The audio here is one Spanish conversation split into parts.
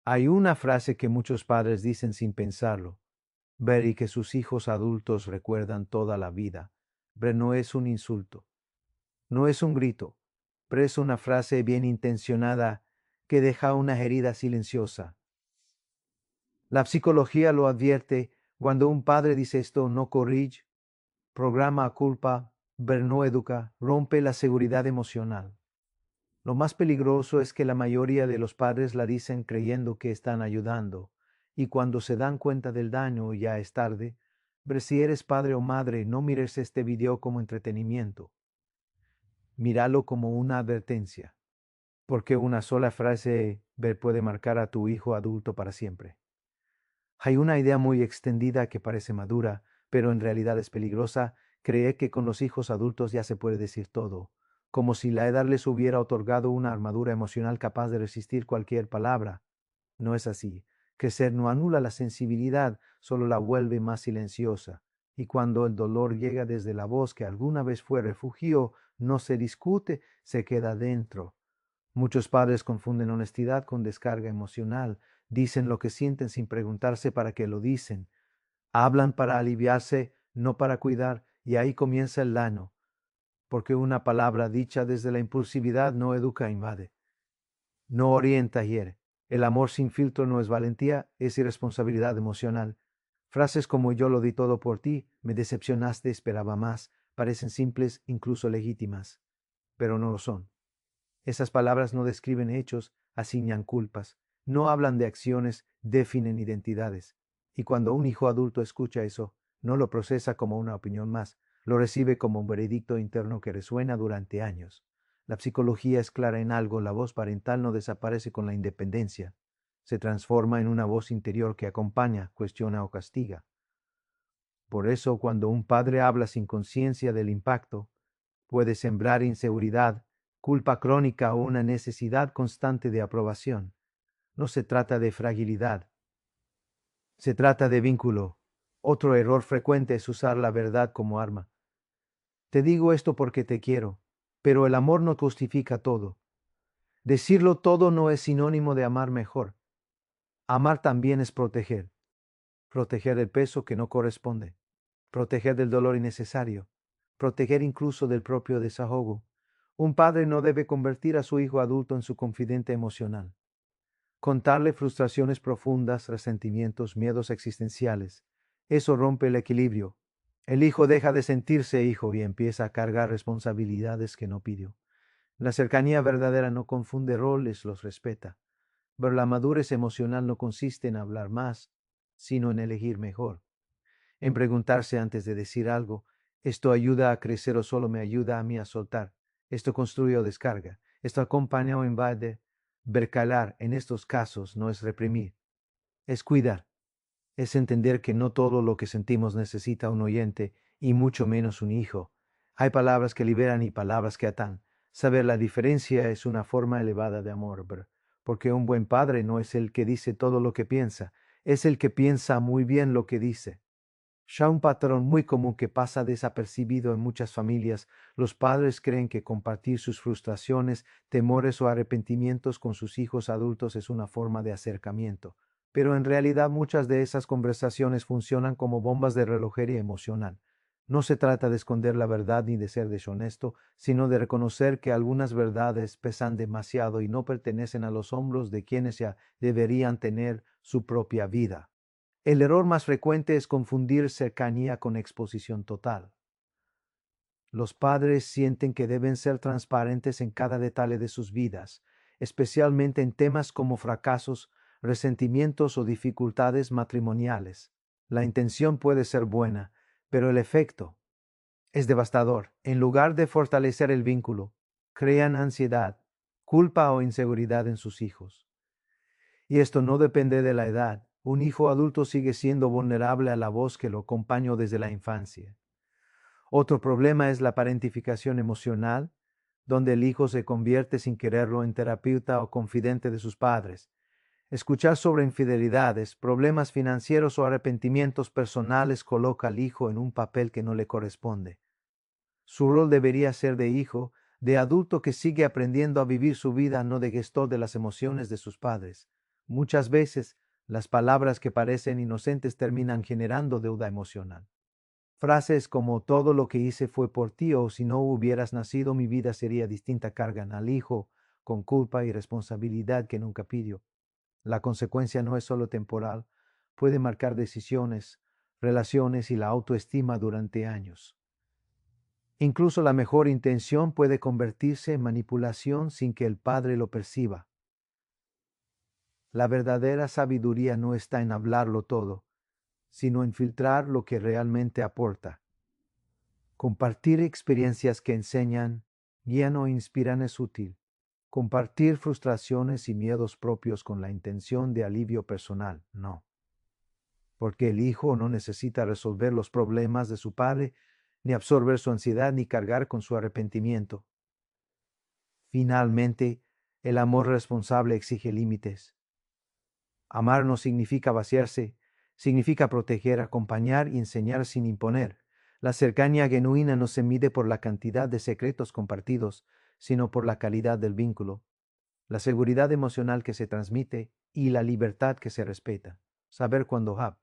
Hay una frase que muchos padres dicen sin pensarlo, ver y que sus hijos adultos recuerdan toda la vida. Pero no es un insulto, no es un grito, pero es una frase bien intencionada que deja una herida silenciosa. La psicología lo advierte: cuando un padre dice esto, no corrige, programa a culpa, ver no educa, rompe la seguridad emocional. Lo más peligroso es que la mayoría de los padres la dicen creyendo que están ayudando, y cuando se dan cuenta del daño ya es tarde. Pero si eres padre o madre, no mires este video como entretenimiento, míralo como una advertencia, porque una sola frase puede marcar a tu hijo adulto para siempre. Hay una idea muy extendida que parece madura, pero en realidad es peligrosa: cree que con los hijos adultos ya se puede decir todo, como si la edad les hubiera otorgado una armadura emocional capaz de resistir cualquier palabra. No es así. Crecer no anula la sensibilidad, solo la vuelve más silenciosa. Y cuando el dolor llega desde la voz que alguna vez fue refugio, no se discute, se queda dentro. Muchos padres confunden honestidad con descarga emocional. Dicen lo que sienten sin preguntarse para qué lo dicen. Hablan para aliviarse, no para cuidar, y ahí comienza el daño, porque una palabra dicha desde la impulsividad no educa, invade, no orienta, hiere. El amor sin filtro no es valentía, es irresponsabilidad emocional. Frases como yo lo di todo por ti, me decepcionaste, esperaba más, parecen simples, incluso legítimas, pero no lo son. Esas palabras no describen hechos, asignan culpas, no hablan de acciones, definen identidades. Y cuando un hijo adulto escucha eso, no lo procesa como una opinión más, lo recibe como un veredicto interno que resuena durante años. La psicología es clara en algo: la voz parental no desaparece con la independencia, se transforma en una voz interior que acompaña, cuestiona o castiga. Por eso, cuando un padre habla sin conciencia del impacto, puede sembrar inseguridad, culpa crónica o una necesidad constante de aprobación. No se trata de fragilidad, se trata de vínculo. Otro error frecuente es usar la verdad como arma. Te digo esto porque te quiero, pero el amor no justifica todo. Decirlo todo no es sinónimo de amar mejor. Amar también es proteger. Proteger del peso que no corresponde. Proteger del dolor innecesario. Proteger incluso del propio desahogo. Un padre no debe convertir a su hijo adulto en su confidente emocional. Contarle frustraciones profundas, resentimientos, miedos existenciales. Eso rompe el equilibrio. El hijo deja de sentirse hijo y empieza a cargar responsabilidades que no pidió. La cercanía verdadera no confunde roles, los respeta. Pero la madurez emocional no consiste en hablar más, sino en elegir mejor. En preguntarse antes de decir algo: ¿esto ayuda a crecer o solo me ayuda a mí a soltar? ¿Esto construye o descarga? ¿Esto acompaña o invade? Vercalar en estos casos no es reprimir, es cuidar, es entender que no todo lo que sentimos necesita un oyente, y mucho menos un hijo. Hay palabras que liberan y palabras que atan. Saber la diferencia es una forma elevada de amor, porque un buen padre no es el que dice todo lo que piensa, es el que piensa muy bien lo que dice. Ya un patrón muy común que pasa desapercibido en muchas familias: los padres creen que compartir sus frustraciones, temores o arrepentimientos con sus hijos adultos es una forma de acercamiento, pero en realidad muchas de esas conversaciones funcionan como bombas de relojería emocional. No se trata de esconder la verdad ni de ser deshonesto, sino de reconocer que algunas verdades pesan demasiado y no pertenecen a los hombros de quienes ya deberían tener su propia vida. El error más frecuente es confundir cercanía con exposición total. Los padres sienten que deben ser transparentes en cada detalle de sus vidas, especialmente en temas como fracasos, resentimientos o dificultades matrimoniales. La intención puede ser buena, pero el efecto es devastador. En lugar de fortalecer el vínculo, crean ansiedad, culpa o inseguridad en sus hijos. Y esto no depende de la edad. Un hijo adulto sigue siendo vulnerable a la voz que lo acompañó desde la infancia. Otro problema es la parentificación emocional, donde el hijo se convierte sin quererlo en terapeuta o confidente de sus padres. Escuchar sobre infidelidades, problemas financieros o arrepentimientos personales coloca al hijo en un papel que no le corresponde. Su rol debería ser de hijo, de adulto que sigue aprendiendo a vivir su vida, no de gestor de las emociones de sus padres. Muchas veces, las palabras que parecen inocentes terminan generando deuda emocional. Frases como todo lo que hice fue por ti o si no hubieras nacido mi vida sería distinta cargan al hijo con culpa y responsabilidad que nunca pidió. La consecuencia no es solo temporal, puede marcar decisiones, relaciones y la autoestima durante años. Incluso la mejor intención puede convertirse en manipulación sin que el padre lo perciba. La verdadera sabiduría no está en hablarlo todo, sino en filtrar lo que realmente aporta. Compartir experiencias que enseñan, guían o inspiran es útil. Compartir frustraciones y miedos propios con la intención de alivio personal, no. Porque el hijo no necesita resolver los problemas de su padre, ni absorber su ansiedad, ni cargar con su arrepentimiento. Finalmente, el amor responsable exige límites. Amar no significa vaciarse, significa proteger, acompañar y enseñar sin imponer. La cercanía genuina no se mide por la cantidad de secretos compartidos, sino por la calidad del vínculo, la seguridad emocional que se transmite y la libertad que se respeta. Saber cuándo hablar.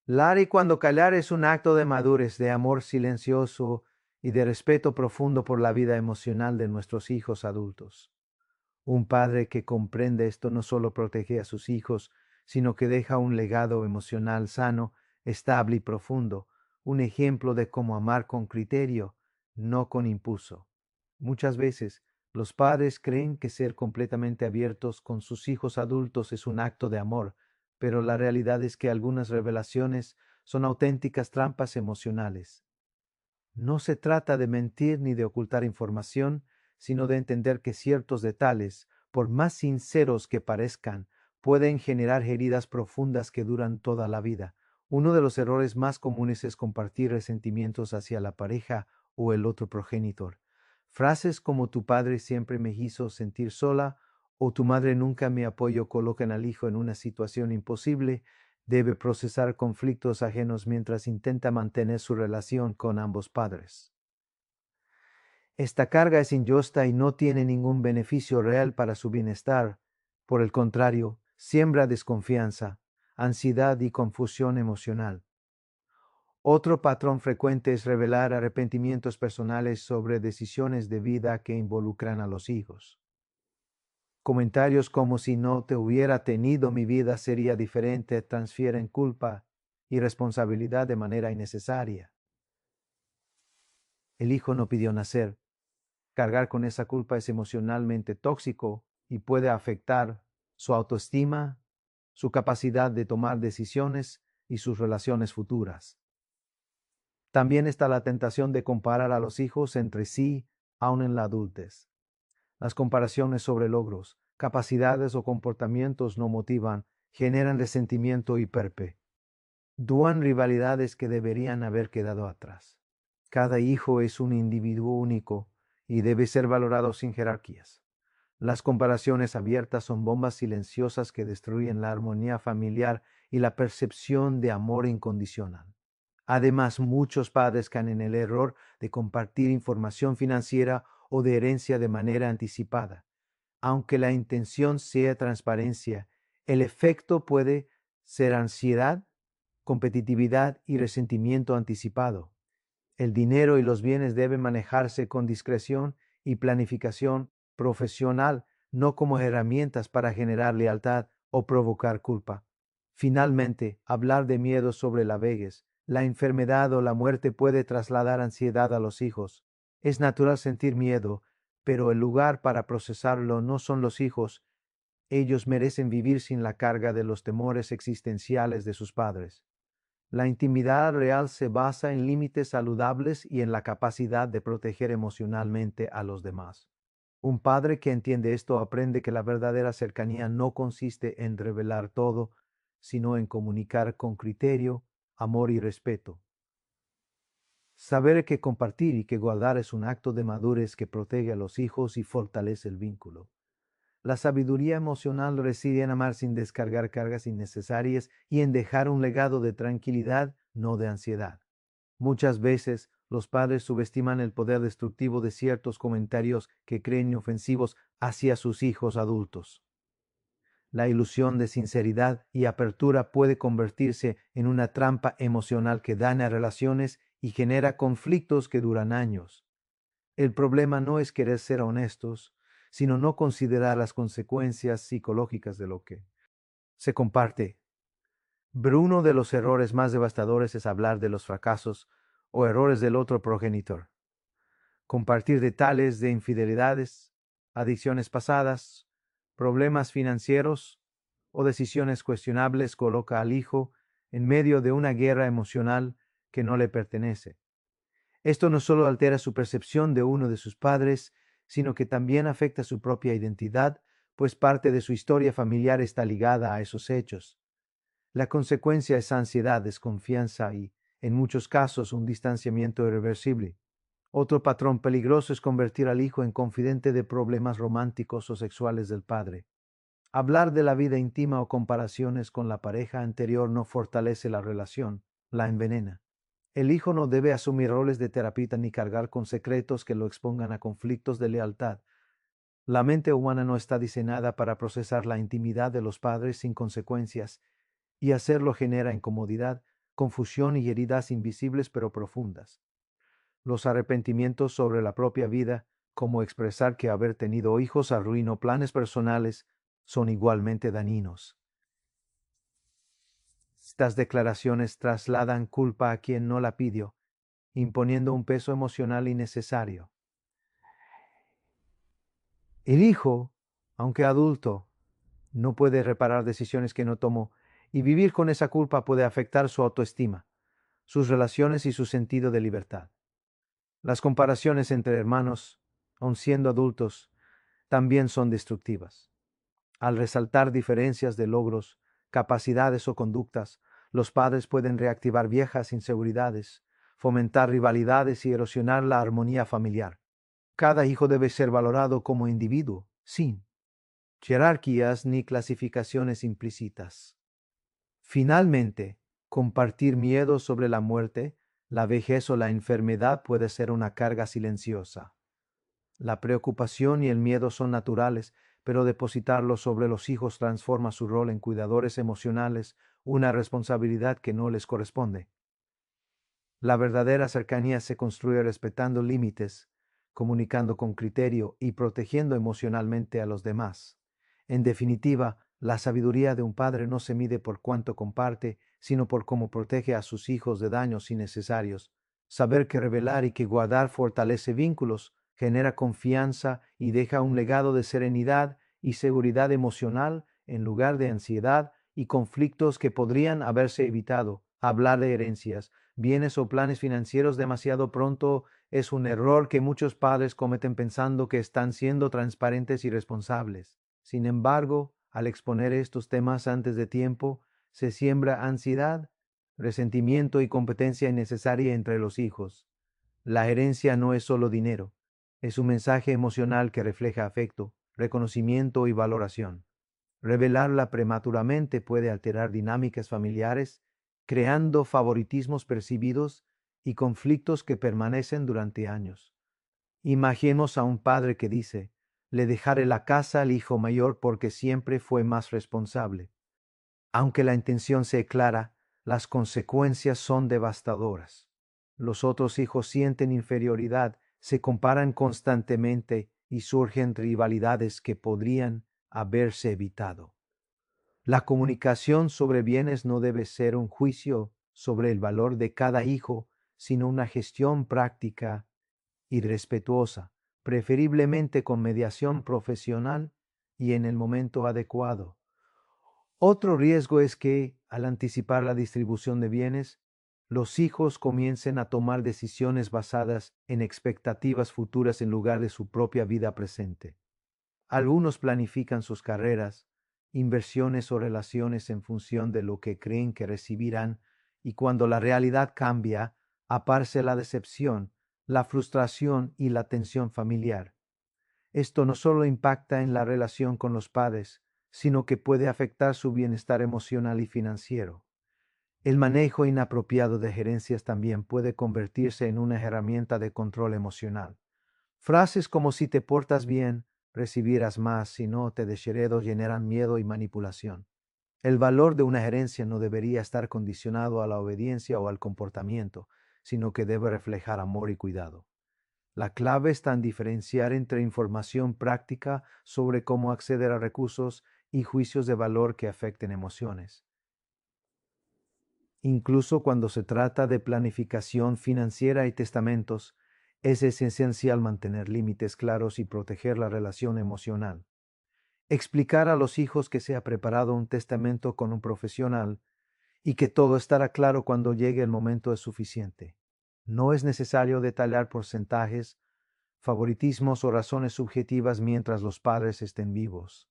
Hablar y cuándo callar es un acto de madurez, de amor silencioso y de respeto profundo por la vida emocional de nuestros hijos adultos. Un padre que comprende esto no solo protege a sus hijos, sino que deja un legado emocional sano, estable y profundo, un ejemplo de cómo amar con criterio, no con impulso. Muchas veces, los padres creen que ser completamente abiertos con sus hijos adultos es un acto de amor, pero la realidad es que algunas revelaciones son auténticas trampas emocionales. No se trata de mentir ni de ocultar información, sino de entender que ciertos detalles, por más sinceros que parezcan, pueden generar heridas profundas que duran toda la vida. Uno de los errores más comunes es compartir resentimientos hacia la pareja o el otro progenitor. Frases como tu padre siempre me hizo sentir sola o tu madre nunca me apoyó colocan al hijo en una situación imposible. Debe procesar conflictos ajenos mientras intenta mantener su relación con ambos padres. Esta carga es injusta y no tiene ningún beneficio real para su bienestar. Por el contrario, siembra desconfianza, ansiedad y confusión emocional. Otro patrón frecuente es revelar arrepentimientos personales sobre decisiones de vida que involucran a los hijos. Comentarios como si no te hubiera tenido mi vida sería diferente transfieren culpa y responsabilidad de manera innecesaria. El hijo no pidió nacer. Cargar con esa culpa es emocionalmente tóxico y puede afectar su autoestima, su capacidad de tomar decisiones y sus relaciones futuras. También está la tentación de comparar a los hijos entre sí, aun en la adultez. Las comparaciones sobre logros, capacidades o comportamientos no motivan, generan resentimiento y perpetúan rivalidades que deberían haber quedado atrás. Cada hijo es un individuo único y debe ser valorado sin jerarquías. Las comparaciones abiertas son bombas silenciosas que destruyen la armonía familiar y la percepción de amor incondicional. Además, muchos padres caen en el error de compartir información financiera o de herencia de manera anticipada. Aunque la intención sea transparencia, el efecto puede ser ansiedad, competitividad y resentimiento anticipado. El dinero y los bienes deben manejarse con discreción y planificación profesional, no como herramientas para generar lealtad o provocar culpa. Finalmente, hablar de miedo sobre la vejez, la enfermedad o la muerte puede trasladar ansiedad a los hijos. Es natural sentir miedo, pero el lugar para procesarlo no son los hijos. Ellos merecen vivir sin la carga de los temores existenciales de sus padres. La intimidad real se basa en límites saludables y en la capacidad de proteger emocionalmente a los demás. Un padre que entiende esto aprende que la verdadera cercanía no consiste en revelar todo, sino en comunicar con criterio, amor y respeto. Saber que compartir y que guardar es un acto de madurez que protege a los hijos y fortalece el vínculo. La sabiduría emocional reside en amar sin descargar cargas innecesarias y en dejar un legado de tranquilidad, no de ansiedad. Muchas veces los padres subestiman el poder destructivo de ciertos comentarios que creen ofensivos hacia sus hijos adultos. La ilusión de sinceridad y apertura puede convertirse en una trampa emocional que daña relaciones y genera conflictos que duran años. El problema no es querer ser honestos, sino no considerar las consecuencias psicológicas de lo que se comparte. Pero uno de los errores más devastadores es hablar de los fracasos o errores del otro progenitor. Compartir detalles de infidelidades, adicciones pasadas, problemas financieros o decisiones cuestionables coloca al hijo en medio de una guerra emocional que no le pertenece. Esto no solo altera su percepción de uno de sus padres, sino que también afecta su propia identidad, pues parte de su historia familiar está ligada a esos hechos. La consecuencia es ansiedad, desconfianza y, en muchos casos, un distanciamiento irreversible. Otro patrón peligroso es convertir al hijo en confidente de problemas románticos o sexuales del padre. Hablar de la vida íntima o comparaciones con la pareja anterior no fortalece la relación, la envenena. El hijo no debe asumir roles de terapeuta ni cargar con secretos que lo expongan a conflictos de lealtad. La mente humana no está diseñada para procesar la intimidad de los padres sin consecuencias, y hacerlo genera incomodidad, confusión y heridas invisibles pero profundas. Los arrepentimientos sobre la propia vida, como expresar que haber tenido hijos arruinó planes personales, son igualmente dañinos. Estas declaraciones trasladan culpa a quien no la pidió, imponiendo un peso emocional innecesario. El hijo, aunque adulto, no puede reparar decisiones que no tomó, y vivir con esa culpa puede afectar su autoestima, sus relaciones y su sentido de libertad. Las comparaciones entre hermanos, aun siendo adultos, también son destructivas. Al resaltar diferencias de logros, capacidades o conductas, los padres pueden reactivar viejas inseguridades, fomentar rivalidades y erosionar la armonía familiar. Cada hijo debe ser valorado como individuo, sin jerarquías ni clasificaciones implícitas. Finalmente, compartir miedo sobre la muerte, la vejez o la enfermedad puede ser una carga silenciosa. La preocupación y el miedo son naturales, pero depositarlos sobre los hijos transforma su rol en cuidadores emocionales, una responsabilidad que no les corresponde. La verdadera cercanía se construye respetando límites, comunicando con criterio y protegiendo emocionalmente a los demás. En definitiva, la sabiduría de un padre no se mide por cuánto comparte, sino por cómo protege a sus hijos de daños innecesarios. Saber que revelar y que guardar fortalece vínculos, genera confianza y deja un legado de serenidad y seguridad emocional en lugar de ansiedad y conflictos que podrían haberse evitado. Hablar de herencias, bienes o planes financieros demasiado pronto es un error que muchos padres cometen pensando que están siendo transparentes y responsables. Sin embargo, al exponer estos temas antes de tiempo, se siembra ansiedad, resentimiento y competencia innecesaria entre los hijos. La herencia no es solo dinero, es un mensaje emocional que refleja afecto, reconocimiento y valoración. Revelarla prematuramente puede alterar dinámicas familiares, creando favoritismos percibidos y conflictos que permanecen durante años. Imaginemos a un padre que dice: le dejaré la casa al hijo mayor porque siempre fue más responsable. Aunque la intención sea clara, las consecuencias son devastadoras. Los otros hijos sienten inferioridad, se comparan constantemente y surgen rivalidades que podrían haberse evitado. La comunicación sobre bienes no debe ser un juicio sobre el valor de cada hijo, sino una gestión práctica y respetuosa, preferiblemente con mediación profesional y en el momento adecuado. Otro riesgo es que, al anticipar la distribución de bienes, los hijos comiencen a tomar decisiones basadas en expectativas futuras en lugar de su propia vida presente. Algunos planifican sus carreras, inversiones o relaciones en función de lo que creen que recibirán, y cuando la realidad cambia, aparece la decepción, la frustración y la tensión familiar. Esto no solo impacta en la relación con los padres, sino que puede afectar su bienestar emocional y financiero. El manejo inapropiado de gerencias también puede convertirse en una herramienta de control emocional. Frases como: si te portas bien, recibirás más, si no te desheredo generan miedo y manipulación. El valor de una herencia no debería estar condicionado a la obediencia o al comportamiento, sino que debe reflejar amor y cuidado. La clave está en diferenciar entre información práctica sobre cómo acceder a recursos y juicios de valor que afecten emociones. Incluso cuando se trata de planificación financiera y testamentos, es esencial mantener límites claros y proteger la relación emocional. Explicar a los hijos que se ha preparado un testamento con un profesional y que todo estará claro cuando llegue el momento es suficiente. No es necesario detallar porcentajes, favoritismos o razones subjetivas mientras los padres estén vivos.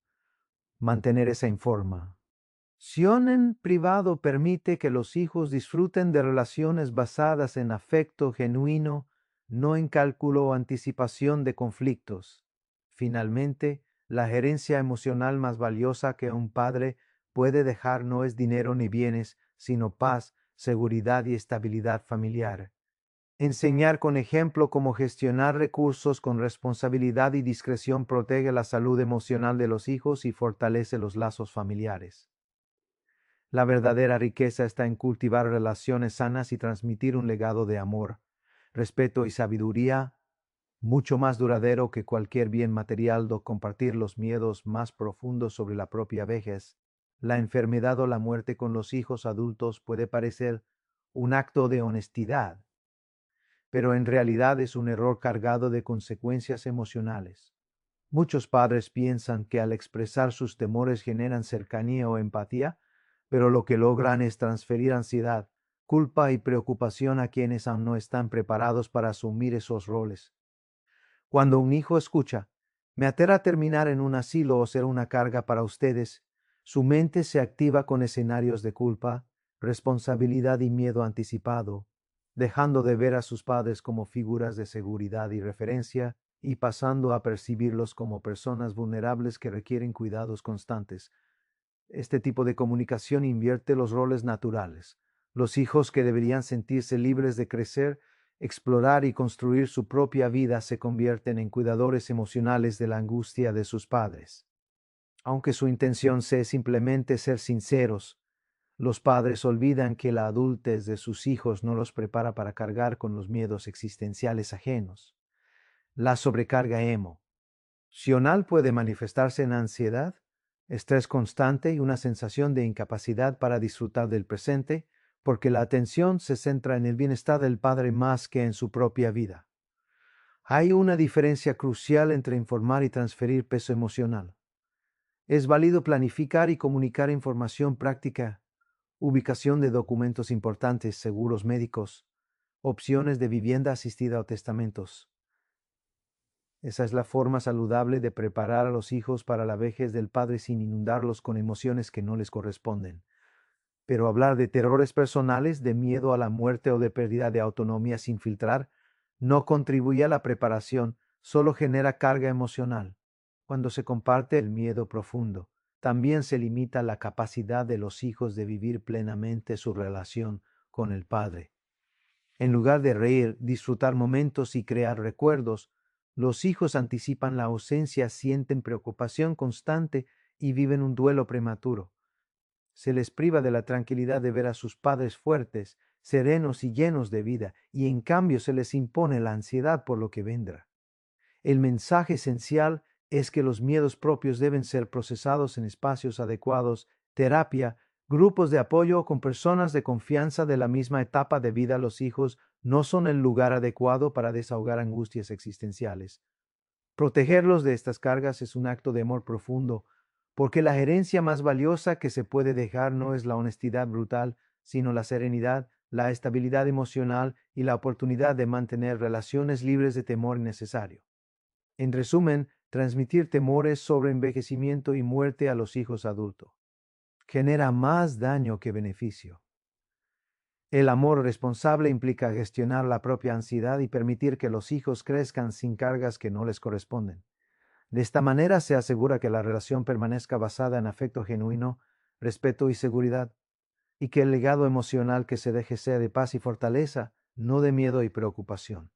Mantener esa información en privado permite que los hijos disfruten de relaciones basadas en afecto genuino, no en cálculo o anticipación de conflictos. Finalmente, la gerencia emocional más valiosa que un padre puede dejar no es dinero ni bienes, sino paz, seguridad y estabilidad familiar. Enseñar con ejemplo cómo gestionar recursos con responsabilidad y discreción protege la salud emocional de los hijos y fortalece los lazos familiares. La verdadera riqueza está en cultivar relaciones sanas y transmitir un legado de amor, respeto y sabiduría, mucho más duradero que cualquier bien material o compartir los miedos más profundos sobre la propia vejez. La enfermedad o la muerte con los hijos adultos puede parecer un acto de honestidad, pero en realidad es un error cargado de consecuencias emocionales. Muchos padres piensan que al expresar sus temores generan cercanía o empatía, pero lo que logran es transferir ansiedad, culpa y preocupación a quienes aún no están preparados para asumir esos roles. Cuando un hijo escucha, me aterra terminar en un asilo o ser una carga para ustedes, su mente se activa con escenarios de culpa, responsabilidad y miedo anticipado, dejando de ver a sus padres como figuras de seguridad y referencia y pasando a percibirlos como personas vulnerables que requieren cuidados constantes. Este tipo de comunicación invierte los roles naturales. Los hijos que deberían sentirse libres de crecer, explorar y construir su propia vida se convierten en cuidadores emocionales de la angustia de sus padres. Aunque su intención sea simplemente ser sinceros, los padres olvidan que la adultez de sus hijos no los prepara para cargar con los miedos existenciales ajenos. La sobrecarga emocional puede manifestarse en ansiedad, estrés constante y una sensación de incapacidad para disfrutar del presente, porque la atención se centra en el bienestar del padre más que en su propia vida. Hay una diferencia crucial entre informar y transferir peso emocional. Es válido planificar y comunicar información práctica, ubicación de documentos importantes, seguros médicos, opciones de vivienda asistida o testamentos. Esa es la forma saludable de preparar a los hijos para la vejez del padre sin inundarlos con emociones que no les corresponden. Pero hablar de terrores personales, de miedo a la muerte o de pérdida de autonomía sin filtrar, no contribuye a la preparación, solo genera carga emocional. Cuando se comparte el miedo profundo, también se limita la capacidad de los hijos de vivir plenamente su relación con el padre. En lugar de reír, disfrutar momentos y crear recuerdos, los hijos anticipan la ausencia, sienten preocupación constante y viven un duelo prematuro. Se les priva de la tranquilidad de ver a sus padres fuertes, serenos y llenos de vida, y en cambio se les impone la ansiedad por lo que vendrá. El mensaje esencial es que los miedos propios deben ser procesados en espacios adecuados, terapia, grupos de apoyo con personas de confianza de la misma etapa de vida. Los hijos no son el lugar adecuado para desahogar angustias existenciales. Protegerlos de estas cargas es un acto de amor profundo, porque la herencia más valiosa que se puede dejar no es la honestidad brutal, sino la serenidad, la estabilidad emocional y la oportunidad de mantener relaciones libres de temor innecesario. En resumen, transmitir temores sobre envejecimiento y muerte a los hijos adultos genera más daño que beneficio. El amor responsable implica gestionar la propia ansiedad y permitir que los hijos crezcan sin cargas que no les corresponden. De esta manera se asegura que la relación permanezca basada en afecto genuino, respeto y seguridad, y que el legado emocional que se deje sea de paz y fortaleza, no de miedo y preocupación.